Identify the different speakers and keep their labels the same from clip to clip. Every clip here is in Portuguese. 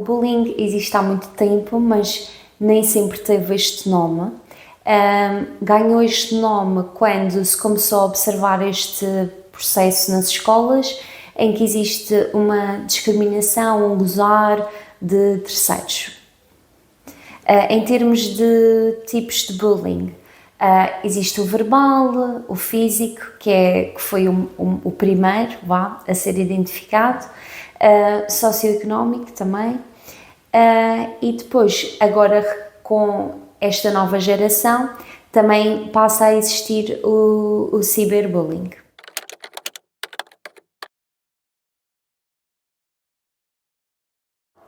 Speaker 1: bullying existe há muito tempo, mas nem sempre teve este nome. Ganhou este nome quando se começou a observar este processo nas escolas, em que existe uma discriminação, um gozar de terceiros. Em termos de tipos de bullying, existe o verbal, o físico, que foi o primeiro a ser identificado, socioeconómico também, e depois, agora com esta nova geração, também passa a existir o ciberbullying.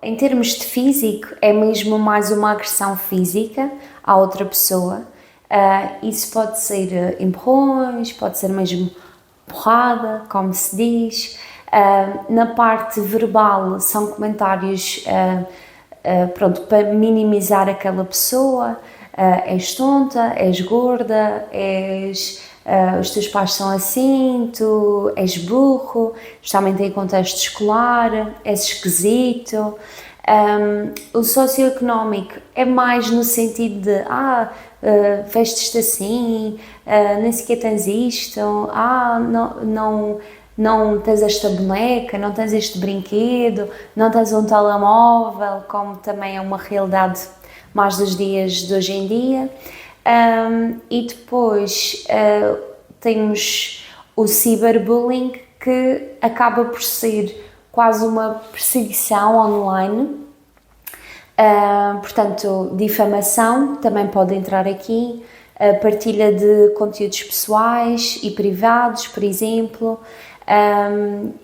Speaker 1: Em termos de físico, é mesmo mais uma agressão física à outra pessoa. Isso pode ser empurrões, pode ser mesmo porrada, como se diz. Na parte verbal, são comentários para minimizar aquela pessoa. És tonta, és gorda, os teus pais são assim, tu és burro, especialmente em contexto escolar, és esquisito. O socioeconómico é mais no sentido de vestes-te assim, nem sequer tens isto, não tens esta boneca, não tens este brinquedo, não tens um telemóvel, como também é uma realidade mais dos dias de hoje em dia. E depois temos o ciberbullying, que acaba por ser quase uma perseguição online. Portanto, difamação também pode entrar aqui, a partilha de conteúdos pessoais e privados, por exemplo,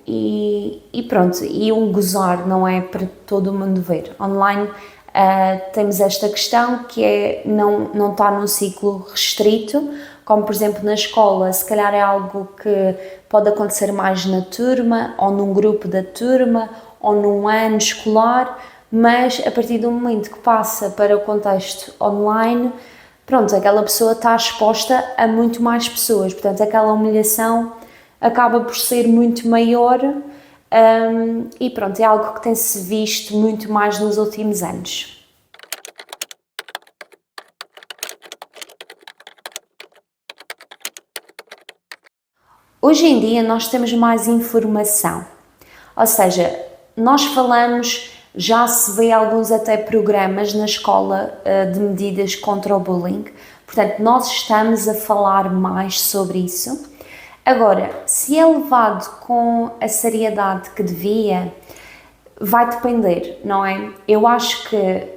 Speaker 1: e pronto, e um gozar, não é para todo mundo ver. Online temos esta questão que não está num ciclo restrito, como por exemplo na escola, se calhar é algo que pode acontecer mais na turma, ou num grupo da turma, ou num ano escolar, mas a partir do momento que passa para o contexto online, pronto, aquela pessoa está exposta a muito mais pessoas, portanto aquela humilhação acaba por ser muito maior, e pronto, é algo que tem-se visto muito mais nos últimos anos. Hoje em dia nós temos mais informação, ou seja, nós falamos, já se vê alguns até programas na escola de medidas contra o bullying, portanto nós estamos a falar mais sobre isso. Agora, se é levado com a seriedade que devia, vai depender, não é? Eu acho que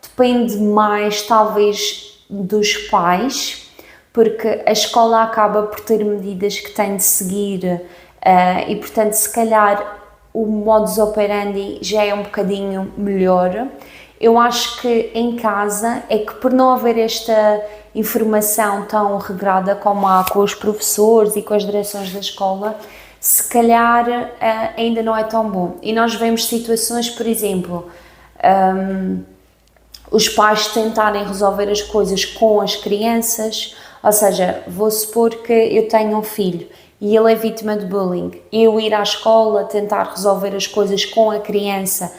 Speaker 1: depende mais talvez dos pais, porque a escola acaba por ter medidas que tem de seguir e portanto se calhar o modus operandi já é um bocadinho melhor. Eu acho que em casa é que, por não haver esta informação tão regrada como há com os professores e com as direções da escola, se calhar ainda não é tão bom. E nós vemos situações, por exemplo, os pais tentarem resolver as coisas com as crianças, ou seja, vou supor que eu tenho um filho e ele é vítima de bullying, eu ir à escola tentar resolver as coisas com a criança,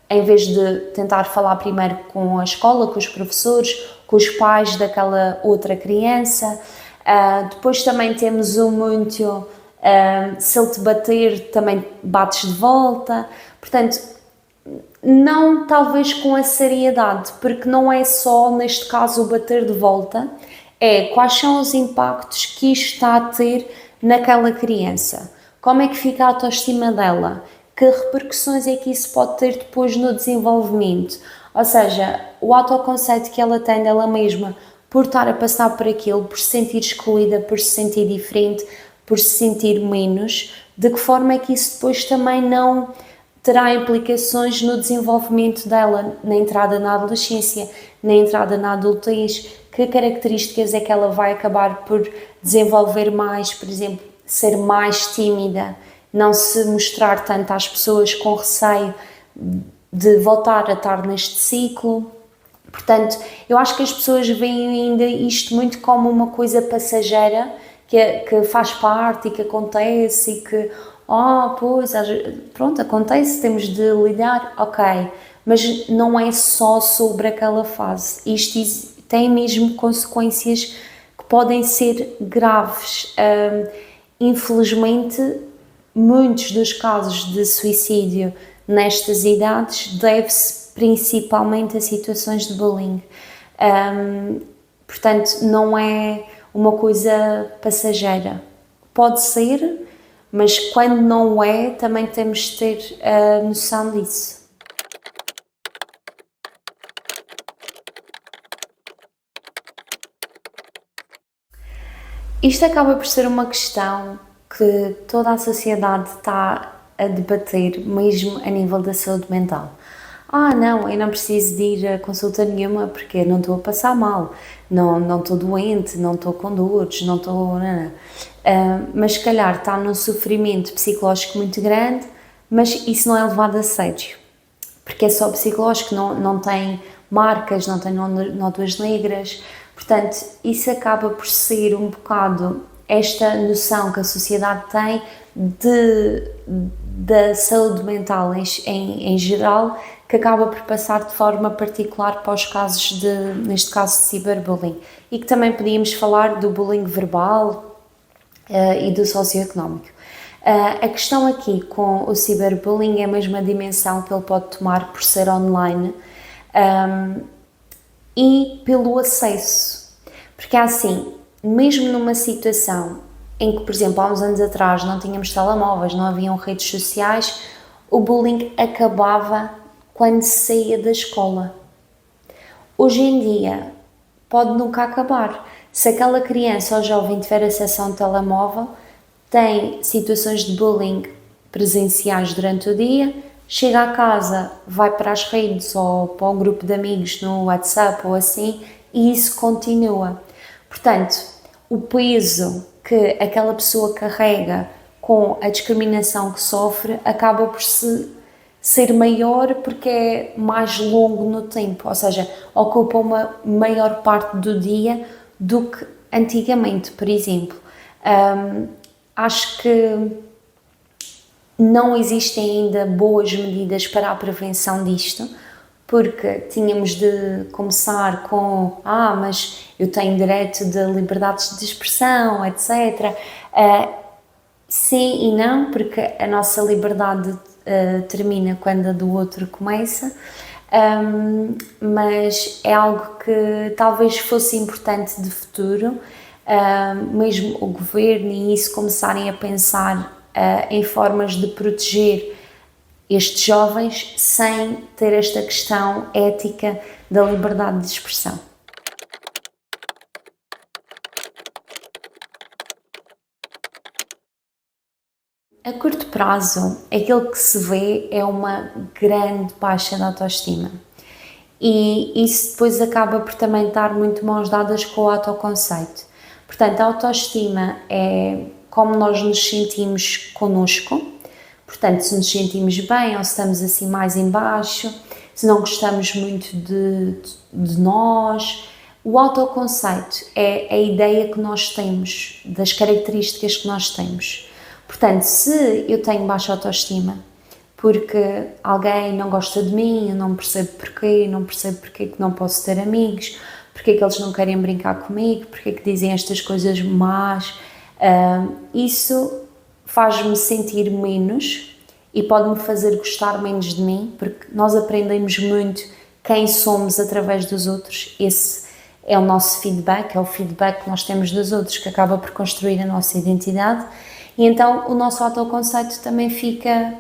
Speaker 1: em vez de tentar falar primeiro com a escola, com os professores, com os pais daquela outra criança. Depois também temos muito, se ele te bater, também bates de volta. Portanto, não talvez com a seriedade, porque não é só, neste caso, o bater de volta, é quais são os impactos que isto está a ter naquela criança. Como é que fica a autoestima dela? Que repercussões é que isso pode ter depois no desenvolvimento? Ou seja, o autoconceito que ela tem dela mesma por estar a passar por aquilo, por se sentir excluída, por se sentir diferente, por se sentir menos, de que forma é que isso depois também não terá implicações no desenvolvimento dela, na entrada na adolescência, na entrada na adultez, que características é que ela vai acabar por desenvolver mais, por exemplo, ser mais tímida, não se mostrar tanto às pessoas com receio de voltar a estar neste ciclo. Portanto, eu acho que as pessoas veem ainda isto muito como uma coisa passageira, que faz parte e que acontece e que, Pois, pronto, acontece, temos de lidar, ok, mas não é só sobre aquela fase, isto tem mesmo consequências que podem ser graves. Infelizmente, muitos dos casos de suicídio nestas idades deve-se principalmente a situações de bullying. Portanto, não é uma coisa passageira. Pode ser, mas quando não é, também temos de ter a noção disso. Isto acaba por ser uma questão que toda a sociedade está a debater, mesmo a nível da saúde mental. Não, eu não preciso de ir a consulta nenhuma porque não estou a passar mal, não estou doente, não estou com dores, não estou. Não. Mas se calhar está num sofrimento psicológico muito grande, mas isso não é levado a sério, porque é só psicológico, não tem marcas, não tem nódoas negras. Portanto, isso acaba por ser um bocado esta noção que a sociedade tem da saúde mental em geral, que acaba por passar de forma particular para os casos neste caso, de ciberbullying. E que também podíamos falar do bullying verbal e do socioeconómico. A questão aqui com o ciberbullying é mesmo a dimensão que ele pode tomar por ser online e pelo acesso. Porque assim, mesmo numa situação em que, por exemplo, há uns anos atrás não tínhamos telemóveis, não haviam redes sociais, o bullying acabava quando se saía da escola. Hoje em dia, pode nunca acabar. Se aquela criança ou jovem tiver acesso a um telemóvel, tem situações de bullying presenciais durante o dia, chega a casa, vai para as redes ou para um grupo de amigos no WhatsApp ou assim, e isso continua. Portanto, o peso que aquela pessoa carrega com a discriminação que sofre acaba por ser maior porque é mais longo no tempo, ou seja, ocupa uma maior parte do dia do que antigamente, por exemplo. Acho que não existem ainda boas medidas para a prevenção disto, porque tínhamos de começar com mas eu tenho direito de liberdades de expressão, etc. Sim e não, porque a nossa liberdade termina quando a do outro começa, mas é algo que talvez fosse importante de futuro, mesmo o governo e isso começarem a pensar em formas de proteger estes jovens sem ter esta questão ética da liberdade de expressão. A curto prazo, aquilo que se vê é uma grande baixa de autoestima. E isso depois acaba por também estar muito mãos dadas com o autoconceito. Portanto, a autoestima é como nós nos sentimos connosco. Portanto, se nos sentimos bem ou se estamos assim mais em baixo, se não gostamos muito de nós. O autoconceito é a ideia que nós temos, das características que nós temos. Portanto, se eu tenho baixa autoestima porque alguém não gosta de mim, eu não percebo porquê que não posso ter amigos, porque que eles não querem brincar comigo, porque que dizem estas coisas más, isso faz-me sentir menos e pode-me fazer gostar menos de mim, porque nós aprendemos muito quem somos através dos outros. Esse é o nosso feedback, é o feedback que nós temos dos outros que acaba por construir a nossa identidade, e então o nosso autoconceito também fica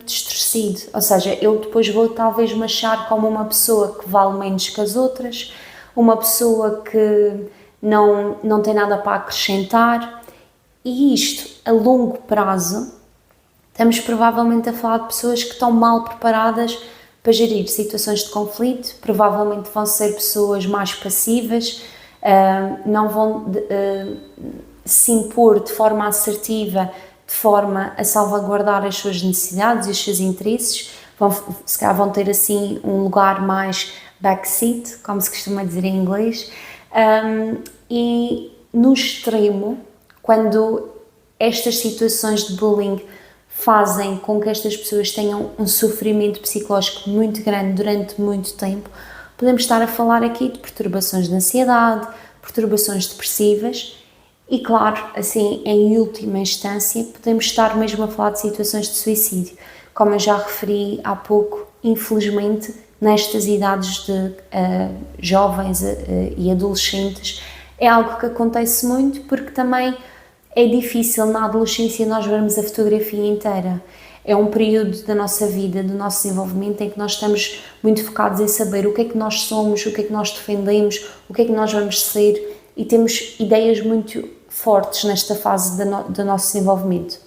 Speaker 1: distorcido, ou seja, eu depois vou talvez me achar como uma pessoa que vale menos que as outras, uma pessoa que não tem nada para acrescentar, e isto a longo prazo estamos provavelmente a falar de pessoas que estão mal preparadas para gerir situações de conflito, provavelmente vão ser pessoas mais passivas, não vão se impor de forma assertiva, de forma a salvaguardar as suas necessidades e os seus interesses, se calhar vão ter assim um lugar mais backseat, como se costuma dizer em inglês, e no extremo, quando estas situações de bullying fazem com que estas pessoas tenham um sofrimento psicológico muito grande durante muito tempo. Podemos estar a falar aqui de perturbações de ansiedade, perturbações depressivas e, claro, assim, em última instância, podemos estar mesmo a falar de situações de suicídio. Como eu já referi há pouco, infelizmente, nestas idades de jovens e adolescentes, é algo que acontece muito porque também é difícil na adolescência nós vermos a fotografia inteira. É um período da nossa vida, do nosso desenvolvimento, em que nós estamos muito focados em saber o que é que nós somos, o que é que nós defendemos, o que é que nós vamos ser, e temos ideias muito fortes nesta fase do nosso desenvolvimento.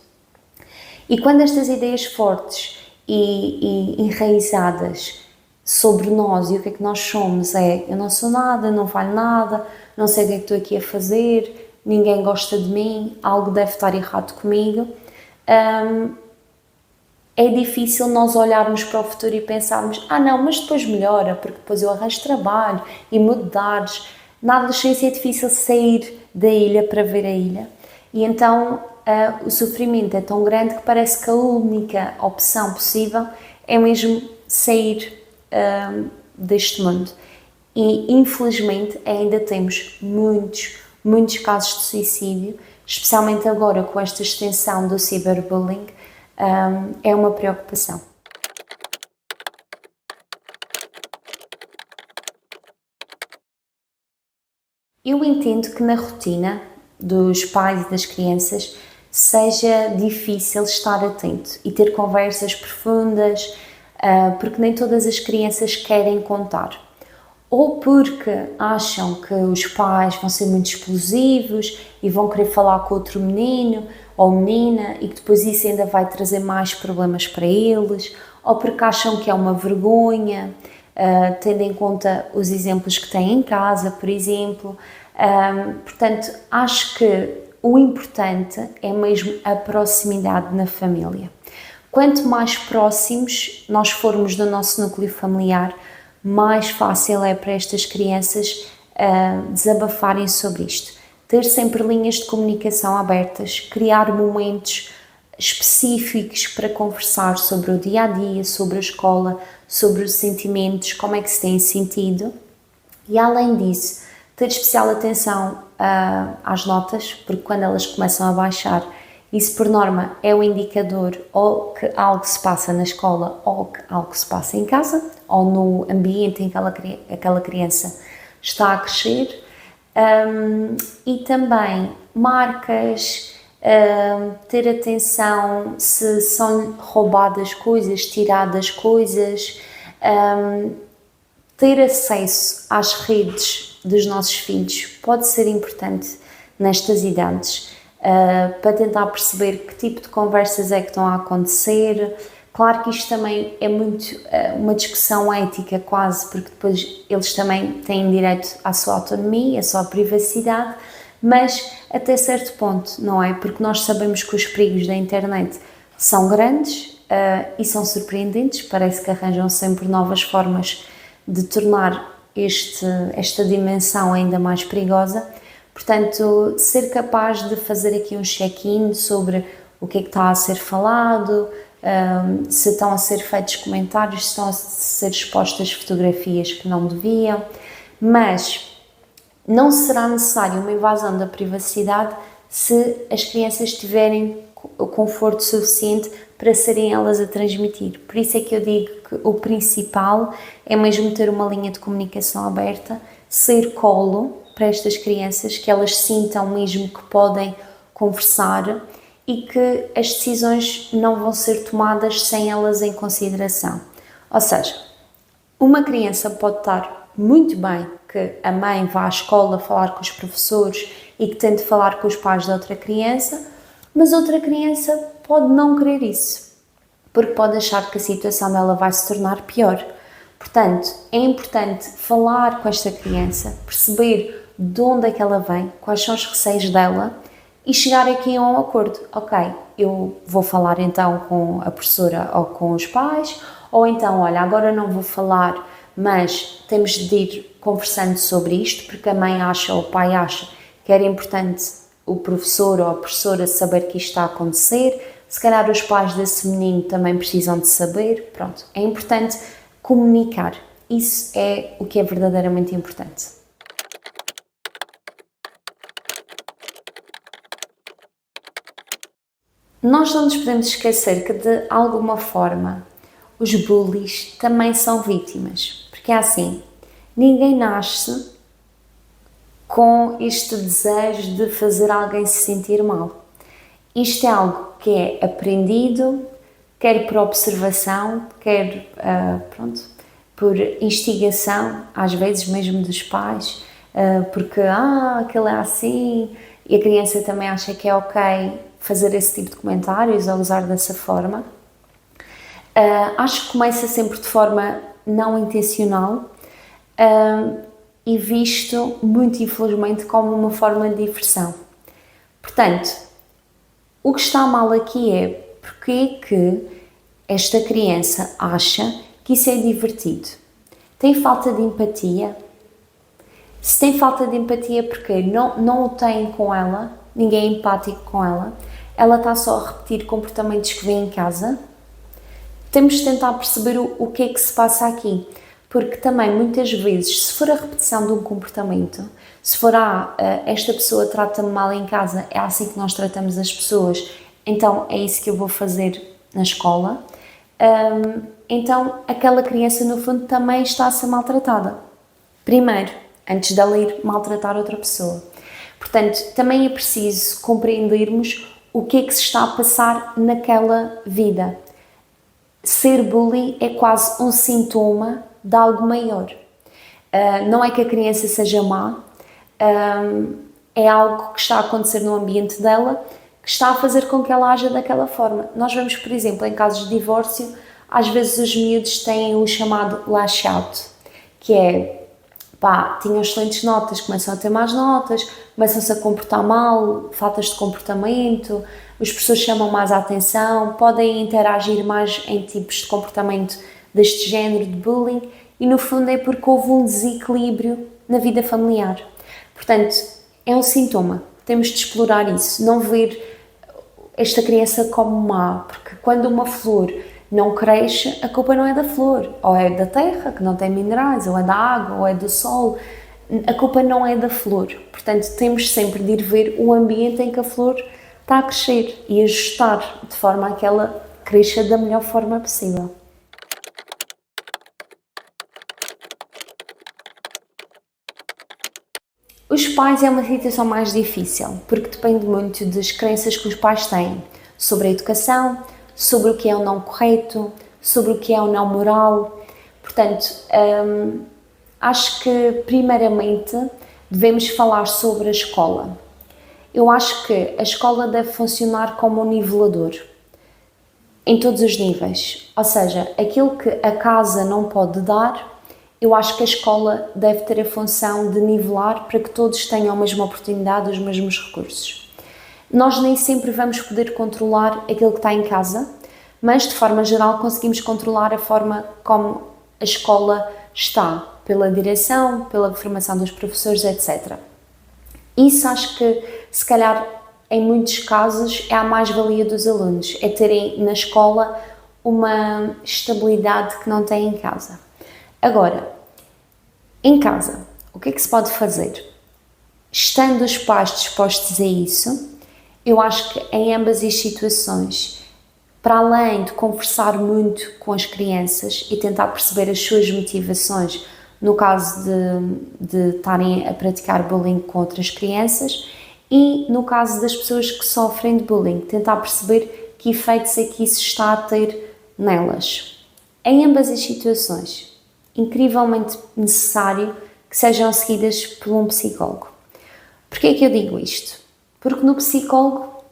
Speaker 1: E quando estas ideias fortes e enraizadas sobre nós e o que é que nós somos eu não sou nada, não valho nada, não sei o que é que estou aqui a fazer, ninguém gosta de mim, algo deve estar errado comigo, é difícil nós olharmos para o futuro e pensarmos não, mas depois melhora, porque depois eu arranjo trabalho e mudo de ares. Na adolescência é difícil sair da ilha para ver a ilha e então o sofrimento é tão grande que parece que a única opção possível é mesmo sair deste mundo. E infelizmente ainda temos muitos casos de suicídio, especialmente agora com esta extensão do cyberbullying. É uma preocupação. Eu entendo que na rotina dos pais e das crianças seja difícil estar atento e ter conversas profundas, porque nem todas as crianças querem contar. Ou porque acham que os pais vão ser muito explosivos e vão querer falar com outro menino ou menina e que depois isso ainda vai trazer mais problemas para eles, ou porque acham que é uma vergonha, tendo em conta os exemplos que têm em casa, por exemplo. Portanto, acho que o importante é mesmo a proximidade na família. Quanto mais próximos nós formos do nosso núcleo familiar, mais fácil é para estas crianças desabafarem sobre isto. Ter sempre linhas de comunicação abertas, criar momentos específicos para conversar sobre o dia-a-dia, sobre a escola, sobre os sentimentos, como é que se tem sentido. E além disso, ter especial atenção às notas, porque quando elas começam a baixar, isso por norma é um indicador ou que algo se passa na escola ou que algo se passa em casa ou no ambiente em que aquela criança está a crescer. E também marcas, ter atenção se são roubadas coisas, tiradas coisas, ter acesso às redes dos nossos filhos pode ser importante nestas idades, para tentar perceber que tipo de conversas é que estão a acontecer. Claro que isto também é muito uma discussão ética quase, porque depois eles também têm direito à sua autonomia, à sua privacidade, mas até certo ponto, não é? Porque nós sabemos que os perigos da internet são grandes e são surpreendentes, parece que arranjam sempre novas formas de tornar esta dimensão ainda mais perigosa. Portanto, ser capaz de fazer aqui um check-in sobre o que é que está a ser falado, se estão a ser feitos comentários, se estão a ser expostas fotografias que não deviam, mas não será necessário uma invasão da privacidade se as crianças tiverem o conforto suficiente para serem elas a transmitir. Por isso é que eu digo que o principal é mesmo ter uma linha de comunicação aberta, ser colo para estas crianças, que elas sintam mesmo que podem conversar e que as decisões não vão ser tomadas sem elas em consideração. Ou seja, uma criança pode estar muito bem que a mãe vá à escola falar com os professores e que tente falar com os pais da outra criança, mas outra criança pode não querer isso, porque pode achar que a situação dela vai se tornar pior. Portanto, é importante falar com esta criança, perceber de onde é que ela vem, quais são os receios dela e chegar aqui a um acordo. Ok, eu vou falar então com a professora ou com os pais, ou então, olha, agora não vou falar, mas temos de ir conversando sobre isto, porque a mãe acha ou o pai acha que era importante o professor ou a professora saber que isto está a acontecer, se calhar os pais desse menino também precisam de saber, pronto. É importante comunicar, isso é o que é verdadeiramente importante. Nós não nos podemos esquecer que, de alguma forma, os bullies também são vítimas. Porque é assim, ninguém nasce com este desejo de fazer alguém se sentir mal. Isto é algo que é aprendido, quer por observação, quer por instigação, às vezes mesmo dos pais, porque aquele é assim, e a criança também acha que é ok fazer esse tipo de comentários ou usar dessa forma. Acho que começa sempre de forma não intencional e visto, muito infelizmente, como uma forma de diversão. Portanto, o que está mal aqui é porque é que esta criança acha que isso é divertido. Tem falta de empatia? Se tem falta de empatia porque não o tem com ela, ninguém é empático com ela está só a repetir comportamentos que vê em casa. Temos de tentar perceber o que é que se passa aqui, porque também muitas vezes, se for a repetição de um comportamento, se for esta pessoa trata-me mal em casa, é assim que nós tratamos as pessoas, então é isso que eu vou fazer na escola, então aquela criança no fundo também está a ser maltratada. Primeiro, antes de ela ir maltratar outra pessoa. Portanto, também é preciso compreendermos o que é que se está a passar naquela vida. Ser bully é quase um sintoma de algo maior. Não é que a criança seja má, é algo que está a acontecer no ambiente dela, que está a fazer com que ela haja daquela forma. Nós vemos, por exemplo, em casos de divórcio, às vezes os miúdos têm o chamado lash out, que é tinham excelentes notas, começam a ter más notas, começam-se a comportar mal, faltas de comportamento, os professores chamam mais a atenção, podem interagir mais em tipos de comportamento deste género de bullying e no fundo é porque houve um desequilíbrio na vida familiar. Portanto, é um sintoma, temos de explorar isso, não ver esta criança como má, porque quando uma flor não cresce, a culpa não é da flor, ou é da terra, que não tem minerais, ou é da água, ou é do sol, a culpa não é da flor. Portanto, temos sempre de ir ver o ambiente em que a flor está a crescer e ajustar de forma a que ela cresça da melhor forma possível. Os pais é uma situação mais difícil, porque depende muito das crenças que os pais têm sobre a educação, sobre o que é o não correto, sobre o que é o não moral. Portanto, acho que primeiramente devemos falar sobre a escola. Eu acho que a escola deve funcionar como um nivelador, em todos os níveis. Ou seja, aquilo que a casa não pode dar, eu acho que a escola deve ter a função de nivelar para que todos tenham a mesma oportunidade, os mesmos recursos. Nós nem sempre vamos poder controlar aquilo que está em casa, mas de forma geral conseguimos controlar a forma como a escola está, pela direção, pela formação dos professores, etc. Isso acho que, se calhar, em muitos casos, é a mais-valia dos alunos, é terem na escola uma estabilidade que não têm em casa. Agora, em casa, o que é que se pode fazer? Estando os pais dispostos a isso, eu acho que em ambas as situações, para além de conversar muito com as crianças e tentar perceber as suas motivações, no caso de estarem a praticar bullying com outras crianças, e no caso das pessoas que sofrem de bullying, tentar perceber que efeitos é que isso está a ter nelas. Em ambas as situações, incrivelmente necessário que sejam seguidas por um psicólogo. Porquê é que eu digo isto? Porque no psicólogo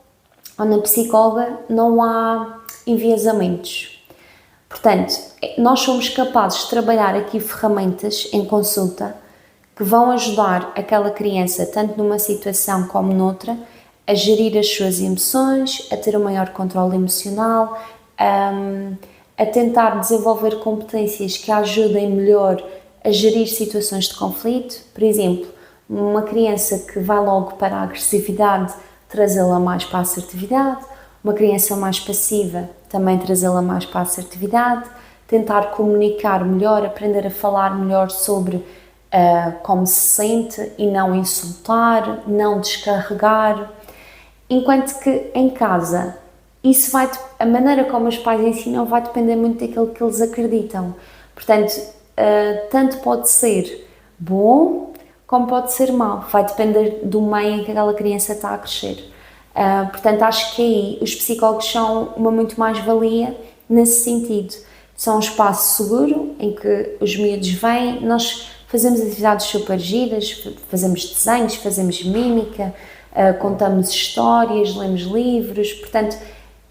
Speaker 1: ou na psicóloga não há enviesamentos. Portanto, nós somos capazes de trabalhar aqui ferramentas em consulta que vão ajudar aquela criança, tanto numa situação como noutra, a gerir as suas emoções, a ter um maior controle emocional, a tentar desenvolver competências que a ajudem melhor a gerir situações de conflito. Por exemplo, uma criança que vai logo para a agressividade, trazê-la mais para a assertividade, uma criança mais passiva, também trazê-la mais para a assertividade, tentar comunicar melhor, aprender a falar melhor sobre como se sente e não insultar, não descarregar, enquanto que em casa a maneira como os pais ensinam vai depender muito daquilo que eles acreditam. Portanto, tanto pode ser bom como pode ser mau, vai depender do meio em que aquela criança está a crescer. Portanto, acho que aí os psicólogos são uma muito mais-valia nesse sentido. São um espaço seguro em que os miúdos vêm, nós fazemos atividades super giras, fazemos desenhos, fazemos mímica, contamos histórias, lemos livros, portanto,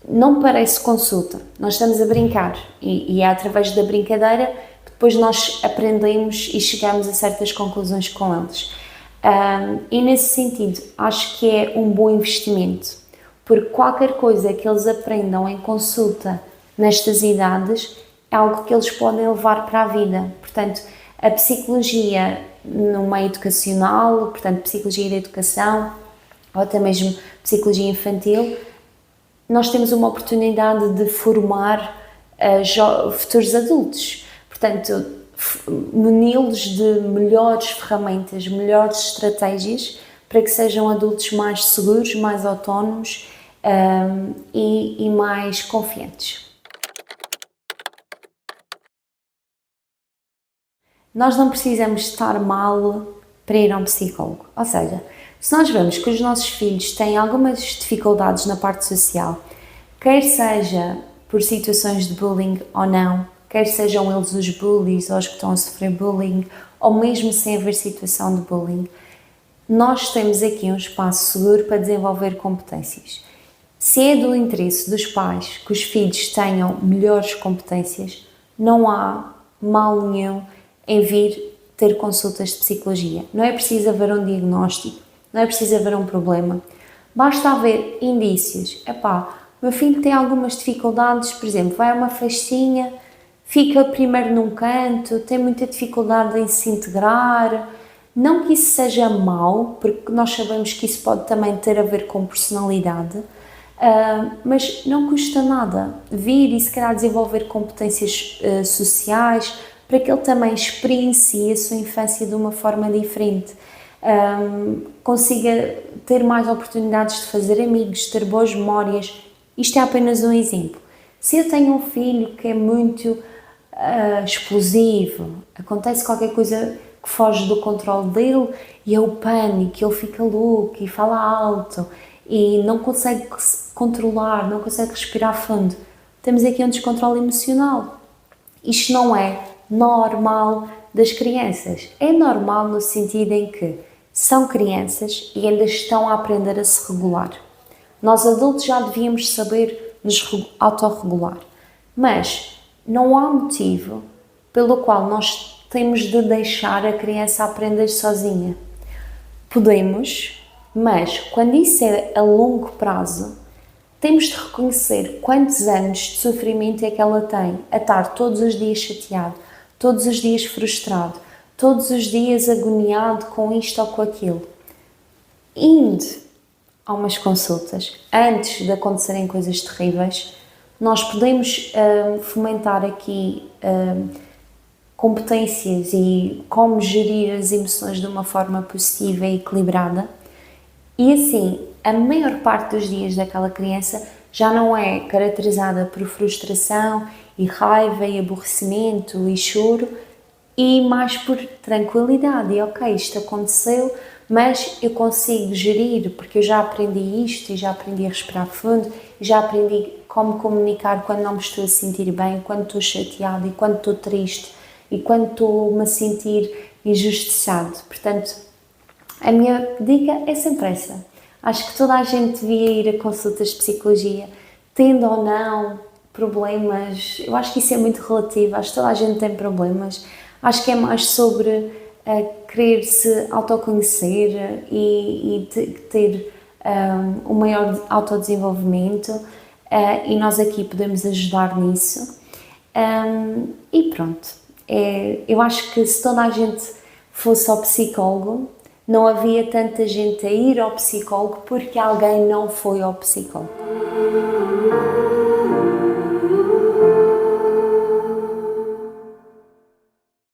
Speaker 1: não parece consulta, nós estamos a brincar e é através da brincadeira que depois nós aprendemos e chegamos a certas conclusões com eles. E nesse sentido, acho que é um bom investimento, porque qualquer coisa que eles aprendam em consulta nestas idades é algo que eles podem levar para a vida. Portanto, a psicologia no meio educacional, portanto, psicologia da educação, ou até mesmo psicologia infantil, nós temos uma oportunidade de formar futuros adultos. Portanto, muni-los de melhores ferramentas, melhores estratégias para que sejam adultos mais seguros, mais autónomos e mais confiantes. Nós não precisamos estar mal para ir a um psicólogo. Ou seja, se nós vemos que os nossos filhos têm algumas dificuldades na parte social, quer seja por situações de bullying ou não, quer sejam eles os bullies ou os que estão a sofrer bullying, ou mesmo sem haver situação de bullying, nós temos aqui um espaço seguro para desenvolver competências. Se é do interesse dos pais que os filhos tenham melhores competências, não há mal nenhum em vir ter consultas de psicologia. Não é preciso haver um diagnóstico, não é preciso haver um problema. Basta haver indícios. Meu filho tem algumas dificuldades, por exemplo, vai a uma festinha, fica primeiro num canto, tem muita dificuldade em se integrar. Não que isso seja mau, porque nós sabemos que isso pode também ter a ver com personalidade, mas não custa nada vir e se calhar desenvolver competências sociais para que ele também experiencie a sua infância de uma forma diferente, consiga ter mais oportunidades de fazer amigos, ter boas memórias. Isto é apenas um exemplo. Se eu tenho um filho que é muito explosivo, acontece qualquer coisa que foge do controle dele e é o pânico, ele fica louco e fala alto e não consegue controlar, não consegue respirar fundo. Temos aqui um descontrole emocional. Isto não é normal das crianças. É normal no sentido em que são crianças e ainda estão a aprender a se regular. Nós adultos já devíamos saber nos autorregular, mas não há motivo pelo qual nós temos de deixar a criança aprender sozinha. Podemos, mas quando isso é a longo prazo, temos de reconhecer quantos anos de sofrimento é que ela tem a estar todos os dias chateado, todos os dias frustrado, todos os dias agoniado com isto ou com aquilo. Indo a umas consultas, antes de acontecerem coisas terríveis, nós podemos fomentar aqui competências e como gerir as emoções de uma forma positiva e equilibrada. E assim, a maior parte dos dias daquela criança já não é caracterizada por frustração e raiva e aborrecimento e choro, e mais por tranquilidade. E ok, isto aconteceu, mas eu consigo gerir porque eu já aprendi isto e já aprendi a respirar fundo, e já aprendi como comunicar quando não me estou a sentir bem, quando estou chateado e quando estou triste e quando estou-me a sentir injustiçado. Portanto, a minha dica é sempre essa. Acho que toda a gente devia ir a consultas de psicologia, tendo ou não problemas. Eu acho que isso é muito relativo, acho que toda a gente tem problemas. Acho que é mais sobre querer se autoconhecer e ter um maior autodesenvolvimento, e nós aqui podemos ajudar nisso. E pronto, eu acho que se toda a gente fosse ao psicólogo, não havia tanta gente a ir ao psicólogo porque alguém não foi ao psicólogo.